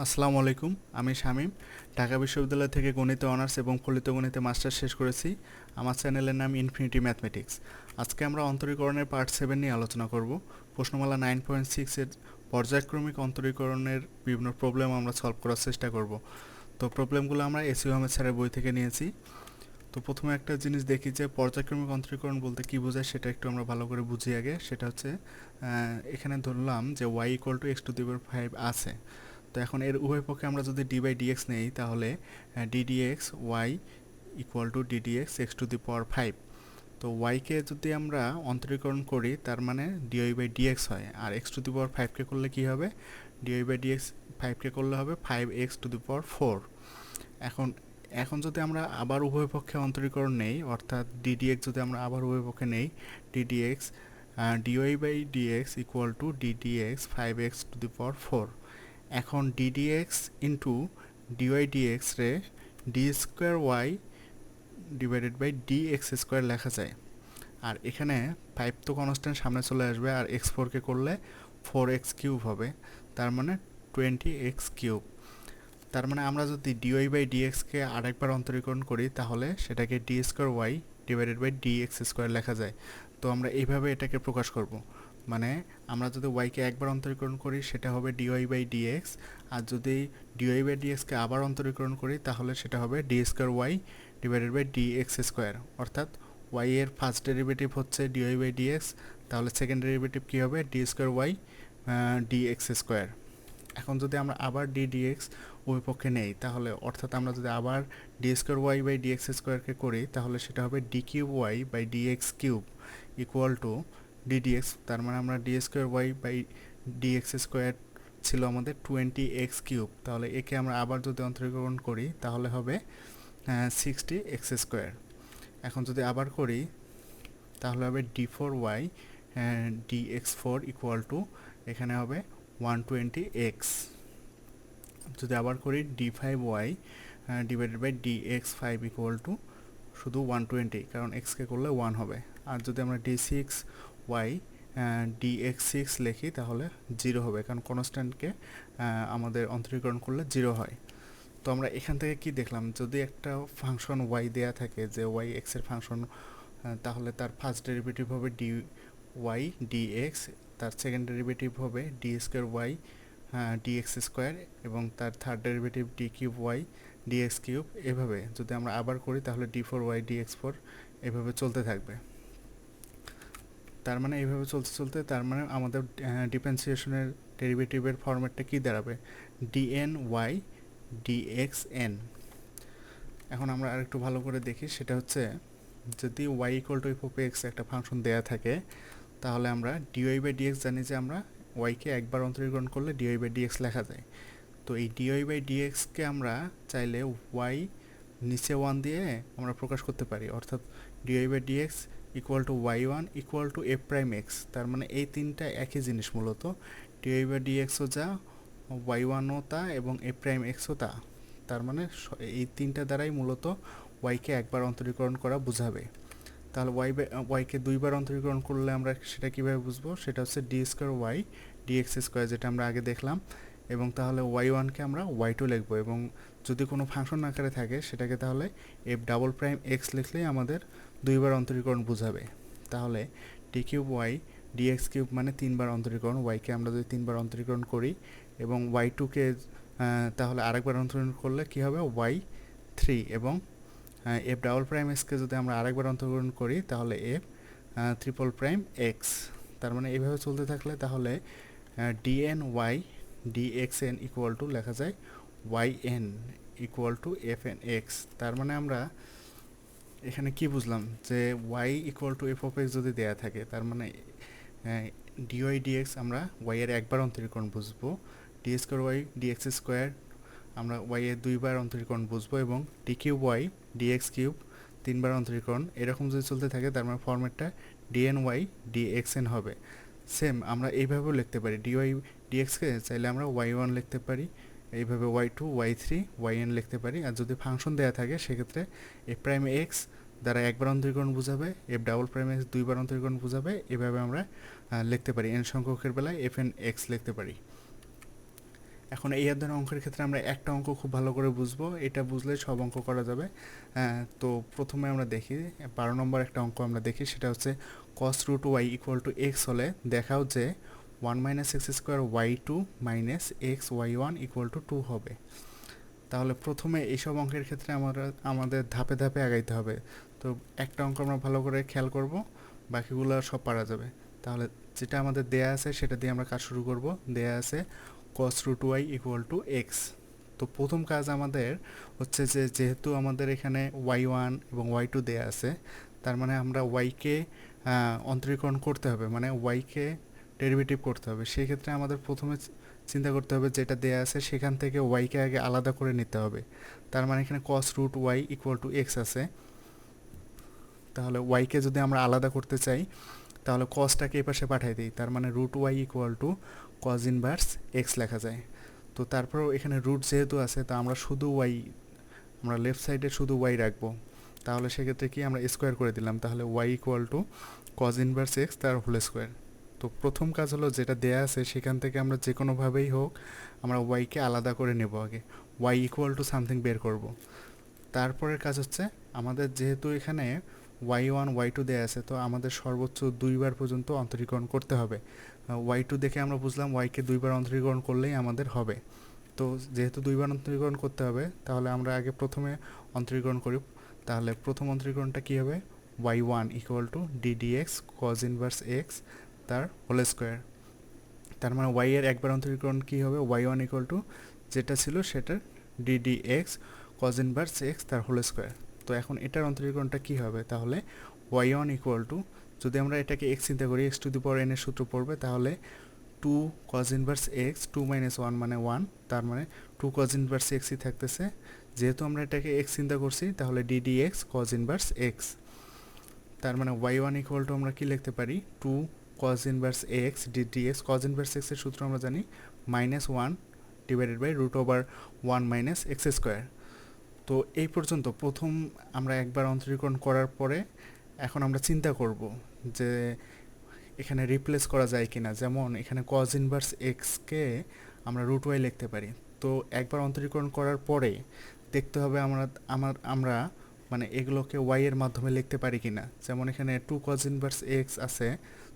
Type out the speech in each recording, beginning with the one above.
আসসালামু আলাইকুম। আমি শামীম। ঢাকা বিশ্ববিদ্যালয় থেকে গণিতে অনার্স এবং ফলিত গণিতে মাস্টার্স শেষ করেছি। আমার চ্যানেলের নাম ইনফিনিটি ম্যাথমেটিক্স। আজকে আমরা অন্তরীকরণের পার্ট 7 নিয়ে আলোচনা করব। প্রশ্নমালা 9.6 এর পর্যায়ক্রমিক অন্তরীকরণের বিভিন্ন প্রবলেম আমরা সলভ করার চেষ্টা করব। তো প্রবলেমগুলো আমরা এসইউ আহমেদ স্যারের বই থেকে নিয়েছি। তো প্রথমে একটা জিনিস দেখি যে পর্যায়ক্রমিক অন্তরীকরণ বলতে কী বোঝায় সেটা একটু আমরা ভালো করে বুঝি আগে। সেটা হচ্ছে এখানে ধরলাম যে y ইকুয়াল টু x⁵ আছে। তো এখন এর উভয় পক্ষে আমরা যদি ডি বাই ডিএক্স নেই তাহলে d d x y equal to d d x x⁵ তো ওয়াইকে যদি আমরা অন্তরীকরণ করি তার মানে ডিওয়াই বাই ডিএক্স হয়, আর x⁵কে করলে কি হবে, ডিওয়াই বাই ডিএক্স 5কে করলে হবে 5x⁴। এখন এখন যদি আমরা আবার উভয় পক্ষে অন্তরীকরণ নেই, অর্থাৎ ডিডিএক্স যদি আমরা আবার উভয় পক্ষে নেই, d d x d y by d x equal to d d x 5x⁴। এখন ডিডিএক্স ইন্টু ডিওয়াই ডিএক্স রে d square y divided by dx² লেখা যায়। আর এখানে 5 তো কনস্ট্যান্ট সামনে চলে আসবে, আর x4কে করলে 4x³ হবে, তার মানে 20x³। তার মানে আমরা যদি ডিওয়াই বাই ডিএক্সকে আরেকবার অন্তরীকরণ করি তাহলে সেটাকে d² ডিভাইডেড বাই dx² লেখা যায়। তো আমরা এইভাবে এটাকে প্রকাশ করব। মানে আমরা যদি ওয়াইকে একবার অন্তরীকরণ করি সেটা হবে ডিওয়াই বাই ডিএক্স, আর যদি ডিওয়াই বাই ডিএক্সকে আবার অন্তরীকরণ করি তাহলে সেটা হবে d² ডিভাইডেড বাই dx²। অর্থাৎ ওয়াই এর ফার্স্ট ডেরিভেটিভ হচ্ছে ডিওয়াই বাই ডিএক্স, তাহলে সেকেন্ড ডেরিভেটিভ কী হবে, d² dx²। এখন যদি আমরা আবার dx ওই পক্ষে নেই তাহলে, অর্থাৎ আমরা যদি আবার d² বাই dx² করি তাহলে সেটা হবে d³ by dx³ equal to ddx। তার মানে আমরা d² বাই dx² ছিল আমাদের 20x³, তাহলে একে আমরা আবার যদি অন্তরীকরণ করি তাহলে হবে 60x²। এখন যদি আবার করি তাহলে হবে d4y dx4 ইকুয়াল টু এখানে হবে 120x। যদি আবার করি d5y divided by dx5 equal to শুধু 120, কারণ এক্সকে করলে 1 হবে। আর যদি আমরা d6y dx6 লিখি তাহলে 0 হবে, কারণ কনস্ট্যান্টকে আমাদের অন্তরীকরণ করলে 0 হয়। তো আমরা এখান থেকে কি দেখলাম, যদি একটা ফাংশন y দেয়া থাকে যে y x এর ফাংশন, তাহলে তার ফার্স্ট ডেরিভেটিভ হবে dy dx, তার সেকেন্ড ডেরিভেটিভ হবে d² dx², এবং তার থার্ড ডেরিভেটিভ d³ dx³। এভাবে যদি আমরা আবার করি তাহলে d4y dx4 এভাবে চলতে থাকবে। তার মানে এইভাবে চলতে চলতে তার মানে আমাদের ডিফারেন্সিয়েশনের ডেরিভেটিভের ফরম্যাটটা কী দাঁড়াবে, dny dxn। এখন আমরা আরেকটু ভালো করে দেখি, সেটা হচ্ছে যদি y ইকুয়াল টু f(x) একটা ফাংশন দেয়া থাকে তাহলে আমরা dy বাই dx জানি যে আমরা ওয়াইকে একবার অন্তরীকরণ করলে dy বাই dx লেখা যায়। তো এই dy বাই dxকে আমরা চাইলে y নিচে 1 দিয়ে আমরা প্রকাশ করতে পারি, অর্থাৎ dy by dx equal to y1 equal to f'(x)। তার মানে এই তিনটা একই জিনিস মূলত, dy বাই dxও যা, y1ও তা, এবং f'(x)ও তা। তার মানে এই তিনটা দ্বারাই মূলত ওয়াইকে একবার অন্তরীকরণ করা বোঝাবে। তাহলে ওয়াইকে দুইবার অন্তরীকরণ করলে আমরা সেটা কীভাবে বুঝবো, সেটা হচ্ছে d² dx², যেটা আমরা আগে দেখলাম। এবং তাহলে y1কে আমরা y2 লিখবো, এবং যদি কোনো ফাংশন আকারে থাকে সেটাকে তাহলে f'(x) লিখলেই আমাদের দুইবার অন্তরীকরণ বোঝাবে। তাহলে d³ dx³ মানে তিনবার অন্তরীকরণ, ওয়াইকে আমরা যদি তিনবার অন্তরীকরণ করি এবং y2কে তাহলে আরেকবার অন্তরীকরণ করলে কী হবে, y3, এবং f'(x)কে যদি আমরা আরেকবার অন্তরীকরণ করি তাহলে f'(x). তার মানে এইভাবে চলতে থাকলে তাহলে dny dxn ইকুয়াল টু লেখা যায় yn ইকুয়াল টু fn(x). তার মানে আমরা এখানে কি বুঝলাম, যে y ইকুয়াল টু f(x) যদি দেয়া থাকে তার মানে dy dx আমরা y এর একবার অন্তরীকরণ বুঝবো, d² dx² আমরা y এর দুইবার অন্তরীকরণ বুঝবো, এবং d³ dx³ তিনবার অন্তরীকরণ। এরকম যদি চলতে থাকে তার মানে ফরম্যাটটা dny dxn হবে। সেম আমরা এইভাবেও লিখতে পারি, dy dxকে চাইলে আমরা y1 লিখতে পারি, এইভাবে y2 y3 yn লিখতে পারি। আর যদি ফাংশন দেয়া থাকে সেক্ষেত্রে f'(x) দ্বারা একবার অন্তরীকরণ বোঝাবে, f'(x) দুইবার অন্তরীকরণ বোঝাবে। এভাবে আমরা লিখতে পারি, n সংখ্যকের বেলায় fn(x) লিখতে পারি। এখন এই ধরনের অঙ্কের ক্ষেত্রে আমরা একটা অঙ্ক খুব ভালো করে বুঝবো, এটা বুঝলে সব অঙ্ক করা যাবে। তো প্রথমে আমরা দেখি 12 নম্বর একটা অঙ্ক আমরা দেখি, সেটা হচ্ছে cos root y equal to x হলে দেখাও যে 1 minus x square y two minus x y one equal to 2 হবে। তাহলে প্রথমে এইসব অঙ্কের ক্ষেত্রে আমাদের ধাপে ধাপে আগাইতে হবে। তো একটা অঙ্ক আমরা ভালো করে খেয়াল করব, বাকিগুলো সব পারা যাবে। তাহলে যেটা আমাদের দেয়া আছে সেটা দিয়ে আমরা কাজ শুরু করব। দেয়া আছে cos root y equal to x. তো প্রথম কাজ আমাদের হচ্ছে যে যেহেতু আমাদের এখানে ওয়াই ওয়ান এবং ওয়াই টু দেয়া আছে, তার মানে আমরা ওয়াইকে অন্তরীকরণ করতে হবে, মানে ওয়াইকে ডেরিভেটিভ করতে হবে। সেই ক্ষেত্রে আমাদের প্রথমে চিন্তা করতে হবে যেটা দেয়া আছে সেখান থেকে ওয়াইকে আগে আলাদা করে নিতে হবে। তার মানে এখানে cos root y equal to x আছে, তাহলে ওয়াইকে যদি আমরা আলাদা করতে চাই তাহলে কসটাকে এপাশে পাঠিয়ে দিই, তার মানে root y equal to cos inverse x লেখা যায়। তো তারপরেও এখানে রুট যেহেতু আছে তা আমরা শুধু ওয়াই, আমরা লেফট সাইডে শুধু ওয়াই রাখবো। তাহলে সেক্ষেত্রে কি আমরা স্কোয়ার করে দিলাম, তাহলে y equal to cos inverse x তার হোল স্কোয়ার। তো প্রথম কাজ হলো যেটা দেয়া আছে সেখান থেকে আমরা যে কোনোভাবেই হোক আমরা ওয়াইকে আলাদা করে নেব, আগে ওয়াই ইকুয়াল টু সামথিং বের করব। তারপরের কাজ হচ্ছে আমাদের যেহেতু এখানে ওয়াই ওয়ান ওয়াই টু দেওয়া আছে, তো আমাদের সর্বোচ্চ 2বার পর্যন্ত অন্তরীকরণ করতে হবে। ওয়াই টু দেখে আমরা বুঝলাম ওয়াইকে 2বার অন্তরীকরণ করলেই আমাদের হবে। তো যেহেতু 2বার অন্তরীকরণ করতে হবে তাহলে আমরা আগে প্রথমে অন্তরীকরণ করি। তাহলে প্রথম অন্তরীকরণটা কী হবে, y one equal to d d x cos inverse x তার হোল স্কোয়ার। তার মানে ওয়াই এর একবার অন্তরীকরণ কী হবে, ওয়াই ওয়ান ইকুয়াল টু যেটা ছিল সেটার DD x cos inverse x তার হোল স্কোয়ার। তো এখন এটার অন্তরীকরণটা কী হবে, তাহলে ওয়াই ওয়ান ইকুয়াল টু, যদি আমরা এটাকে এক্স চিন্তা করি x two the power N এর সূত্র পড়বে, তাহলে 2 কজ ইনভার্স এক্স 2 মাইনাস 1 মানে 1, তার মানে 2 কজ ইনভার্স এক্সই থাকতেছে। যেহেতু আমরা এটাকে এক্স চিন্তা করছি তাহলে DD x cos inverse x, তার মানে ওয়াই ওয়ান ইকুয়াল টু আমরা কী লিখতে পারি, 2 cos inverse x d d x, cos inverse এক্সের সূত্র আমরা জানি -1 divided by root over 1 minus x square. তো এই পর্যন্ত প্রথম আমরা একবার অন্তরীকরণ করার পরে এখন আমরা চিন্তা করব যে এখানে রিপ্লেস করা যায় কিনা। যেমন এখানে কজ ইনভার্স এক্সকে আমরা রুট ওয়াই লিখতে পারি। তো একবার অন্তরীকরণ করার পরে দেখতে হবে আমরা মানে এগুলোকে ওয়াই এর মাধ্যমে লিখতে পারি কিনা। যেমন এখানে 2 কজ ইনভার্স এক্স আছে,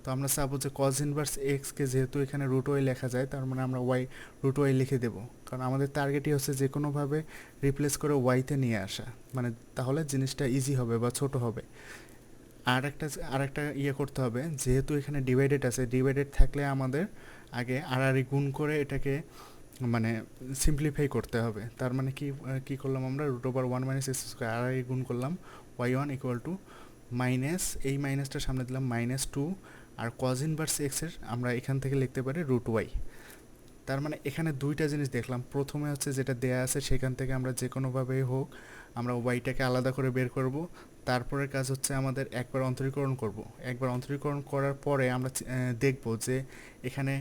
তো আমরা চাবো যে কজ ইনভার্স এক্সকে যেহেতু এখানে রুট ওয়াই লেখা যায় তার মানে আমরা ওয়াই রুট ওয়াই লিখে দেবো, কারণ আমাদের টার্গেটই হচ্ছে যে কোনোভাবে রিপ্লেস করে ওয়াইতে নিয়ে আসা, মানে তাহলে জিনিসটা ইজি হবে বা ছোট হবে। আর একটা ইয়ে করতে হবে, যেহেতু এখানে ডিভাইডেড আছে, ডিভাইডেড থাকলে আমাদের আগে আড়াআড়ি গুণ করে এটাকে মানে সিম্পলিফাই করতে হবে। তার মানে কি করলাম আমরা, root over 1 minus x square আড়াআড়ি গুণ করলাম, y one equal to minus, এই মাইনাসটা সামনে দিলাম -2, আর কজ ইনভার্স এক্সের আমরা এখান থেকে লিখতে পারি রুট ওয়াই। তার মানে এখানে দুইটা জিনিস দেখলাম, প্রথমে হচ্ছে যেটা দেয়া আছে সেখান থেকে আমরা যে কোনোভাবেই হোক আমরা ওয়াইটাকে আলাদা করে বের করব। তারপরের কাজ হচ্ছে আমাদের একবার অন্তরীকরণ করব। একবার অন্তরীকরণ করার পরে আমরা দেখব যে এখানে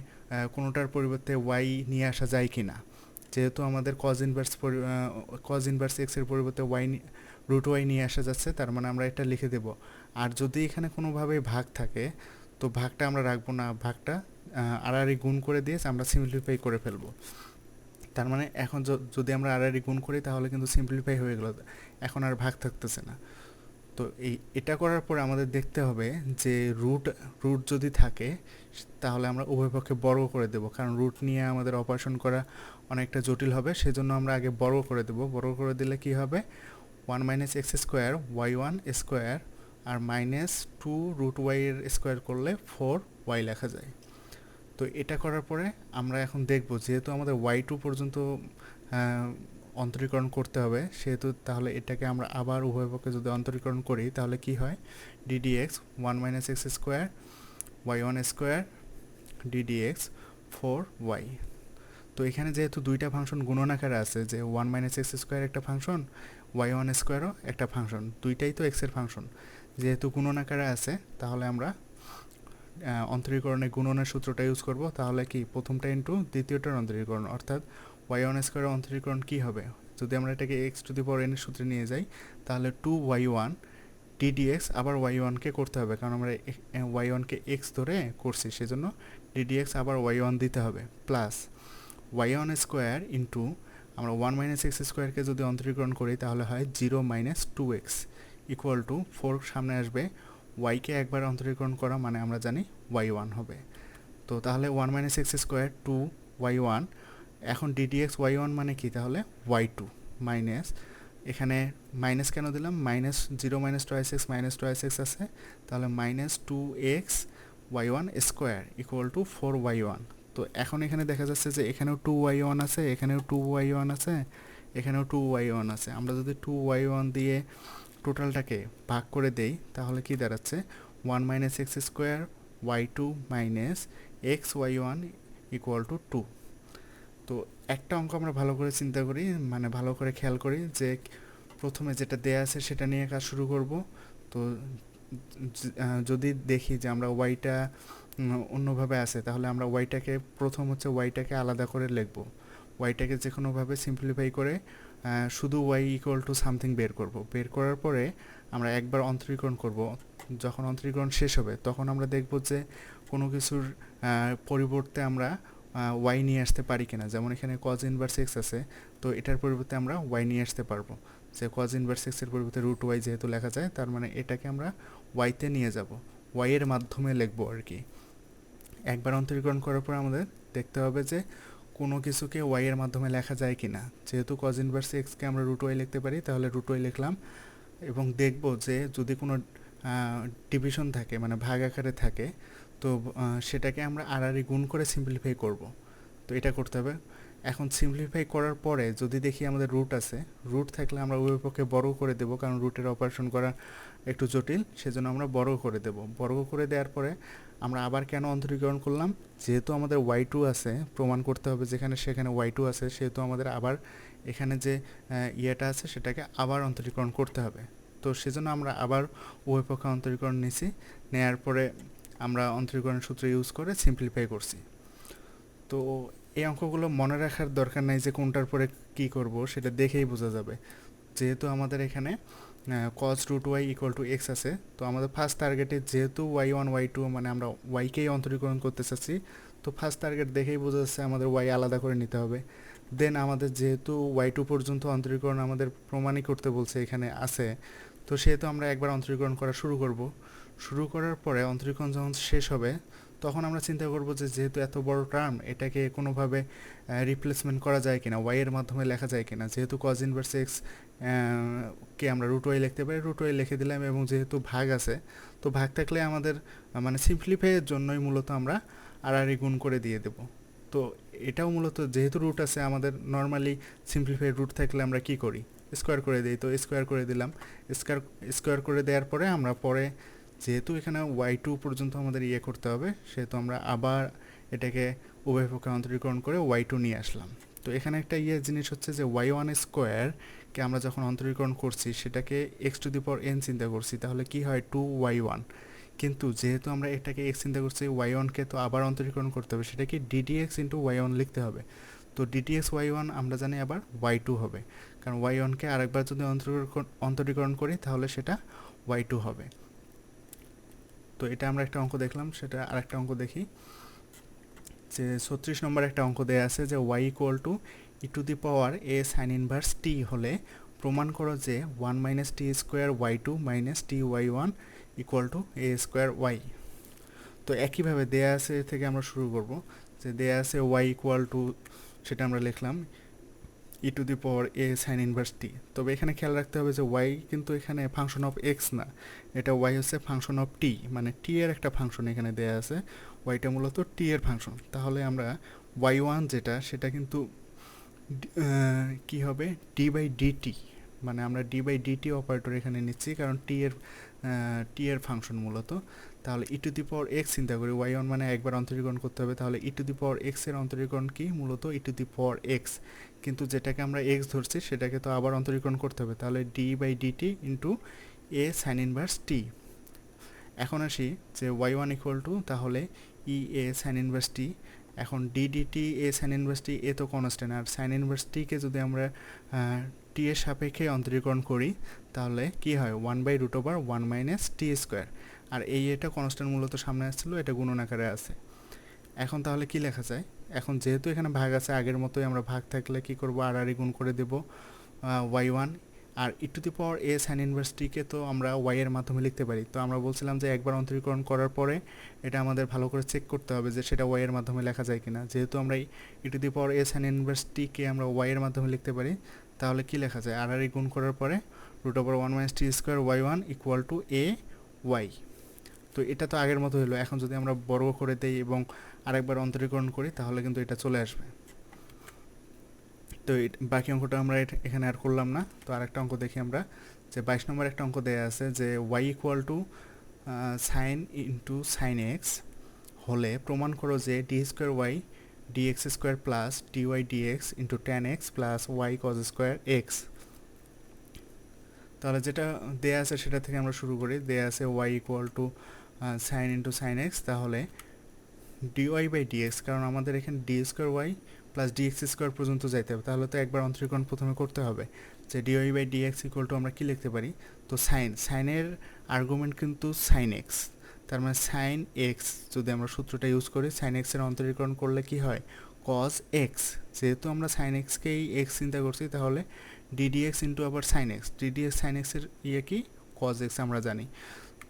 কোনোটার পরিবর্তে ওয়াই নিয়ে আসা যায় কি না। যেহেতু আমাদের কজ ইনভার্স এক্সের পরিবর্তে রুট ওয়াই নিয়ে আসা যাচ্ছে, তার মানে আমরা এটা লিখে দেব। আর যদি এখানে কোনোভাবে ভাগ থাকে তো ভাগটা আমরা রাখবো না, ভাগটা আড়াআড়ি গুণ করে দিয়ে আমরা সিম্পলিফাই করে ফেলবো। তার মানে এখন যদি আমরা আড়াআড়ি গুণ করি তাহলে কিন্তু সিম্পলিফাই হয়ে গেল, এখন আর ভাগ থাকতেছে না। তো এটা করার পরে আমাদের দেখতে হবে যে রুট যদি থাকে তাহলে আমরা উভয় পক্ষে বর্গ করে দেব, কারণ রুট নিয়ে আমাদের অপারেশন করা অনেকটা জটিল হবে, সেজন্য আমরা আগে বর্গ করে দেব। বর্গ করে দিলে কি হবে, 1 minus x square y one square আর -2 রুট ওয়াই এর স্কোয়ার করলে 4 ওয়াই লেখা যায়। তো এটা করার পরে আমরা এখন দেখব যেহেতু আমাদের ওয়াই টু পর্যন্ত অন্তরীকরণ করতে হবে, সেহেতু তাহলে এটাকে আমরা আবার উভয় পক্ষে যদি অন্তরীকরণ করি তাহলে কি হয়, d d x 1 minus x square y one square d d x 4 y. তো এখানে যেহেতু দুইটা ফাংশন গুণন আকারে আছে, যে 1 মাইনাস এক্স স্কোয়ার একটা ফাংশন, ওয়াই ওয়ান স্কোয়ারও একটা ফাংশন, দুইটাই তো এক্সের ফাংশন, যেহেতু গুণন আকারে আছে তাহলে আমরা অন্তরীকরণে গুণনের সূত্রটা ইউজ করব। তাহলে কি প্রথমটা ইন্টু দ্বিতীয়টার অন্তরীকরণ, অর্থাৎ ওয়াই ওয়ান স্কোয়ারের অন্তরীকরণ কী হবে, যদি আমরা এটাকে x two the power N এর সূত্রে নিয়ে যাই তাহলে 2 ওয়াই ওয়ান ডিডিএক্স, আবার ওয়াই ওয়ানকে করতে হবে কারণ আমরা ওয়াই ওয়ানকে এক্স ধরে করছি, সেজন্য ডিডিএক্স আবার ওয়াই ওয়ান দিতে হবে, plus y one square into আমরা ওয়ান মাইনাস এক্স স্কোয়ারকে যদি অন্তরীকরণ করি তাহলে হয় 0 - 2x ইকুয়াল টু 4 সামনে আসবে, ওয়াইকে একবার অন্তরীকরণ করা মানে আমরা জানি ওয়াই ওয়ান হবে। তো তাহলে 1 - x স্কোয়ার 2y1, এখন ডিডিএক্স ওয়াই ওয়ান মানে কি, তাহলে y2 মাইনাস, এখানে মাইনাস কেন দিলাম, -0 - 2x -2x আছে, তাহলে -2x y1 square equal to 4y1। তো এখন এখানে দেখা যাচ্ছে যে এখানেও 2y1 আছে, এখানেও 2y1 আছে, এখানেও 2y1 আছে। আমরা যদি 2y1 দিয়ে টোটালটাকে ভাগ করে দেই তাহলে কি দাঁড়াচ্ছে, 1 - x square y2 minus x y1 equal to 2। তো একটা অঙ্ক আমরা ভালো করে চিন্তা করি, মানে ভালো করে খেয়াল করি যে প্রথমে যেটা দেয়া আছে সেটা নিয়ে কাজ শুরু করব। তো যদি দেখি যে আমরা ওয়াইটা অন্যভাবে আছে, তাহলে আমরা ওয়াইটাকে প্রথম হচ্ছে ওয়াইটাকে আলাদা করে লিখব, ওয়াইটাকে যে কোনোভাবে সিম্পলিফাই করে শুধু ওয়াই ইকুয়াল টু সামথিং বের করব। বের করার পরে আমরা একবার অন্তরীকরণ করব। যখন অন্তরীকরণ শেষ হবে তখন আমরা দেখব যে কোনো কিছুর পরিবর্তে আমরা ওয়াই নিয়ে আসতে পারি কিনা। যেমন এখানে কজ ইনভার্স এক্স আছে, তো এটার পরিবর্তে আমরা ওয়াই নিয়ে আসতে পারবো। যে কজ ইনভার্স এক্সের পরিবর্তে রুট ওয়াই যেহেতু লেখা যায়, তার মানে এটাকে আমরা ওয়াইতে নিয়ে যাব, ওয়াইয়ের মাধ্যমে লিখবো আর কি। একবার অন্তরীকরণ করার পর আমাদের দেখতে হবে যে কোনো কিছুকে ওয়াইয়ের মাধ্যমে লেখা যায় কি না। যেহেতু কজ ইনভার্স এক্সকে আমরা রুট ওয়াই লিখতে পারি, তাহলে রুট ওয়াই লিখলাম, এবং দেখব যে যদি কোনো ডিভিশন থাকে মানে ভাগ আকারে থাকে, তো সেটাকে আমরা আড়াআড়ি গুণ করে সিম্পলিফাই করব। তো এটা করতে হবে। এখন সিম্পলিফাই করার পরে যদি দেখি আমাদের রুট আছে, রুট থাকলে আমরা উভয় পক্ষে বর্গ করে দেব, কারণ রুটের অপারেশন করা একটু জটিল, সেজন্য আমরা বর্গ করে দেব। বর্গ করে দেওয়ার পরে আমরা আবার কেন অন্তরীকরণ করলাম, যেহেতু আমাদের y2 আছে, প্রমাণ করতে হবে যেখানে সেখানে y2 আছে, সেহেতু আমাদের আবার এখানে যে ইয়েটা আছে সেটাকে আবার অন্তরীকরণ করতে হবে। তো সেজন্য আমরা আবার উভয় পক্ষে অন্তরীকরণ নিছি, নেয়ার পরে আমরা অন্তরীকরণ সূত্র ইউজ করে সিম্পলিফাই করছি। তো এই অঙ্কগুলো মনে রাখার দরকার নাই যে কোনটার পরে কি করব, সেটা দেখেই বোঝা যাবে। যেহেতু আমাদের এখানে cos root y equal to x আছে, তো আমাদের ফার্স্ট টার্গেটে যেহেতু ওয়াই ওয়ান ওয়াই টু মানে আমরা ওয়াইকেই অন্তরীকরণ করতে চাচ্ছি, তো ফার্স্ট টার্গেট দেখেই বোঝা যাচ্ছে আমাদের ওয়াই আলাদা করে নিতে হবে। দেন আমাদের যেহেতু ওয়াই টু পর্যন্ত অন্তরীকরণ আমাদের প্রমাণই করতে বলছে এখানে আছে, তো সেহেতু আমরা একবার অন্তরীকরণ করা শুরু করব। শুরু করার পরে অন্তরীকরণ যখন শেষ হবে তখন আমরা চিন্তা করব যে যেহেতু এত বড় টার্ম, এটাকে কোনোভাবে রিপ্লেসমেন্ট করা যায় কিনা, ওয়াইয়ের মাধ্যমে লেখা যায় কিনা। যেহেতু কজ ইনভার্স এক্স কে আমরা রুট ওয়াই লিখতে পারি, রুট ওয়াই লিখে দিলাম, এবং যেহেতু ভাগ আছে, তো ভাগ থাকলে আমাদের মানে সিম্পলিফাইয়ের জন্যই মূলত আমরা আড়াআড়ি গুণ করে দিয়ে দেব। তো এটাও মূলত যেহেতু রুট আছে, আমাদের নর্মালি সিম্পলিফাইড রুট থাকলে আমরা কি করি, স্কোয়ার করে দিই। তো স্কোয়ার করে দিলাম, স্কোয়ার করে দেওয়ার পরে আমরা পরে যেহেতু এখানে ওয়াই টু পর্যন্ত আমাদের ইয়ে করতে হবে, সেহেতু আমরা আবার এটাকে উভয় পক্ষে অন্তরীকরণ করে ওয়াই টু নিয়ে আসলাম। তো এখানে একটা জিনিস হচ্ছে যে ওয়াই ওয়ান স্কোয়ারকে আমরা যখন অন্তরীকরণ করছি সেটাকে x two the power N চিন্তা করছি, তাহলে কি হয় 2y1। কিন্তু যেহেতু আমরা এটাকে এক্স চিন্তা করছি, ওয়াই ওয়ানকে তো আবার অন্তরীকরণ করতে হবে, সেটাকে ডিডিএক্স ইন্টু ওয়াই ওয়ান লিখতে হবে। তো ডিডিএক্স ওয়াই ওয়ান আমরা জানি আবার ওয়াই টু হবে, কারণ ওয়াই ওয়ানকে আরেকবার যদি অন্তরীকরণ করি তাহলে সেটা ওয়াই টু হবে। তো এটা আমরা একটা অঙ্ক দেখলাম, সেটা আরেকটা অঙ্ক দেখি। যে 36 নম্বর একটা অঙ্ক দেয়া আছে যে y equal to e to the power a sine inverse t হলে প্রমাণ করো যে 1 - t square y two minus t y one equal to a square y. তো একইভাবে দেয়া আছে থেকে আমরা শুরু করব। যে দেয়া আছে y ইকুয়াল টু, সেটা আমরা লিখলাম e to the power a sine inverse t. তবে এখানে খেয়াল রাখতে হবে যে ওয়াই কিন্তু এখানে ফাংশন অফ এক্স না, এটা ওয়াই হচ্ছে ফাংশন অফ টি, মানে টি এর একটা ফাংশন এখানে দেয়া আছে, ওয়াইটা মূলত টি এর ফাংশন। তাহলে আমরা ওয়াই ওয়ান যেটা, সেটা কিন্তু কি হবে, ডি বাই ডিটি, মানে আমরা ডি বাই ডিটি অপারেটর এখানে নিচ্ছি, কারণ টি এর ফাংশন মূলত। তাহলে ই টু দি পাওয়ার এক্স চিন্তা করি, ওয়াই ওয়ান মানে একবার অন্তরীকরণ করতে হবে, তাহলে ই টু দি পাওয়ার এক্স এর অন্তরীকরণ কি, মূলত ই টু দি পাওয়ার এক্স, কিন্তু যেটাকে আমরা এক্স ধরছি সেটাকে তো আবার অন্তরীকরণ করতে হবে, তাহলে d by d t into a sine inverse t. এখন আসি যে ওয়াই ওয়ান ইকুয়াল টু, তাহলে ই এ সাইন ইনভার্স টি। এখন ডি ডিটি এ সাইন ইনভার্স টি, এ তো কনস্ট্যান্ট, আর সাইন ইনভার্স টিকে যদি আমরা টি এর সাপেক্ষে অন্তরীকরণ করি তাহলে কি হয়, 1/√1 - টি স্কোয়ার। আর এই এটা কনস্ট্যান্ট মূলত সামনে আসছিল, এটা গুণন আকারে আছে। এখন তাহলে কি লেখা যায়? এখন যেহেতু এখানে ভাগ আছে, আগের মতোই আমরা ভাগ থাকলে কি করব, আর গুণ করে দেব y1, আর e⁴ sin ইনভার্স টিকে তো আমরা y এর মাধ্যমে লিখতে পারি। তো আমরা বলছিলাম যে একবার অন্তরীকরণ করার পরে এটা আমাদের ভালো করে চেক করতে হবে যে সেটা y এর মাধ্যমে লেখা যায় কিনা। যেহেতু আমরা e⁴ sin ইনভার্স টিকে আমরা y এর মাধ্যমে লিখতে পারি, তাহলে কি লেখা যায়? আর গুণ করার পরে √1 - t² y1 = a y। তো এটা তো আগের মতো হলো। এখন যদি আমরা বর্গ করে দেই এবং আরেকবার অন্তরীকরণ করি তাহলে কিন্তু এটা চলে আসবে। তো বাকি অঙ্কটা আমরা এখানে আর করলাম না। তো আরেকটা অঙ্ক দেখি আমরা, যে 22 নম্বর একটা অঙ্ক দেওয়া আছে যে y = sin into sine x হলে প্রমাণ করো যে d² y dx² plus dy dx into tan x plus y cos² x। তাহলে যেটা দেয়া আছে সেটা থেকে আমরা শুরু করি। দেয়া আছে y = sin into sine x, তাহলে dy/dx, কারণ আমাদের এখানে d² প্লাস dx² পর্যন্ত যাইতে হবে, তাহলে তো একবার অন্তরীকরণ প্রথমে করতে হবে। যে dy/dx = আমরা কি লিখতে পারি? তো সাইনের আর্গুমেন্ট কিন্তু সাইন এক্স, তার মানে সাইন এক্স যদি আমরা সূত্রটা ইউজ করি, সাইন এক্সের অন্তরীকরণ করলে কি হয়? Cos x. যেহেতু আমরা সাইন এক্সকেই এক্স চিন্তা করছি, তাহলে ddx ইন্টু আবার সাইন এক্স, ddx সাইন এক্সের কি? কজ এক্স আমরা জানি।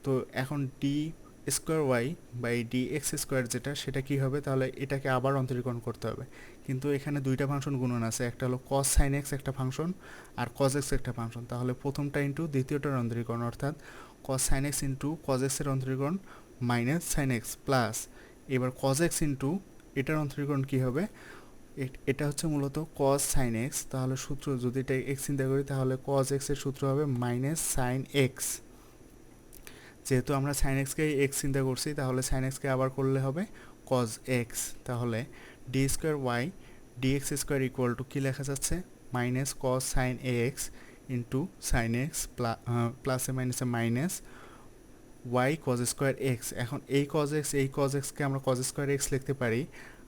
তো এখন d²y/dx² যেটা, সেটা কি হবে? তাহলে এটাকে আবার অন্তরীকরণ করতে হবে, কিন্তু এখানে দুইটা ফাংশন গুণন আছে, একটা হলো cos sin x একটা ফাংশন আর cos x একটা ফাংশন। তাহলে প্রথমটা ইন্টু দ্বিতীয়টার অন্তরীকরণ, অর্থাৎ cos sin x into cos x এর অন্তরীকরণ মাইনাস sin x প্লাস এবার cos x ইন্টু এটার অন্তরীকরণ কি হবে? এটা হচ্ছে মূলত cos sin x, তাহলে সূত্র যদি এটা x চিন্তা করি তাহলে cos x এর সূত্র হবে মাইনাস sin x। যেহেতু আমরা সাইন এক্সকে এক্স চিন্তা করছি, তাহলে সাইন এক্সকে আবার করলে হবে কজ এক্স। তাহলে d²y dx² = কী লেখা যাচ্ছে? Minus cause sine x into sine x প্লাসে মাইনাসে মাইনাস y cos² x। এখন এই cos xকে আমরা cos² x লিখতে পারি।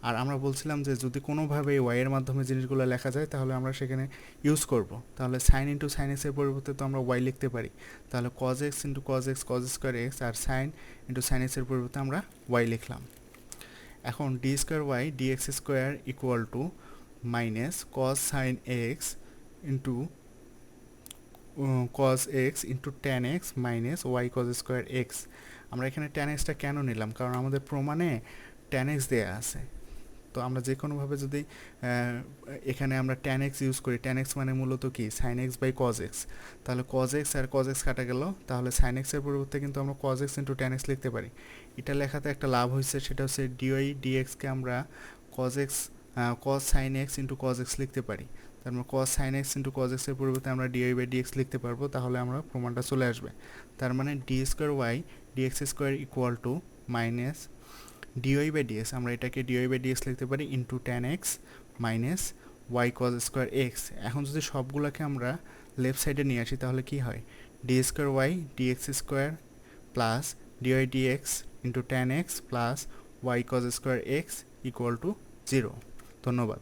আর আমরা বলছিলাম যে যদি কোনোভাবে y এর মাধ্যমে জিনিসগুলো লেখা যায় তাহলে আমরা সেখানে ইউজ করব। তাহলে সাইন ইন্টু সাইন এক্স এর পরিবর্তে তো আমরা y লিখতে পারি, তাহলে cos x into cos x cos² x, আর সাইন ইন্টু সাইন এক্স এর পরিবর্তে আমরা y লিখলাম। এখন d²y dx² = minus cos sin x into cos x into tan x minus y cos² x। আমরা এখানে tan xটা কেন নিলাম? কারণ আমাদের প্রমাণে tan x দেয়া আছে। তো আমরা যে কোনোভাবে যদি এখানে আমরা tan x ইউজ করি, tan x মানে মূলত কি? sin x/cos x। তাহলে cos x আর cos x কাটা গেল, তাহলে sin x এর পরিবর্তে কিন্তু আমরা cos x into tan x লিখতে পারি। এটা লেখাতে একটা লাভ হয়েছে, সেটা হচ্ছে dy dx কে আমরা cos sin x into cos x লিখতে পারি। তার মানে cos sin x into cos x এর পরিবর্তে আমরা dy/dx লিখতে পারবো, তাহলে আমরা প্রমাণটা চলে আসবে। তার মানে d²y dx² = মাইনাস dy/dx, আমরা এটাকে dy/dx লিখতে পারি into tan x minus y cos² x। এখন যদি সবগুলোকে আমরা লেফট সাইডে নিয়ে আসি তাহলে কি হয়? d²y dx² plus dy/dx into tan x plus y cos² x = 0। ধন্যবাদ।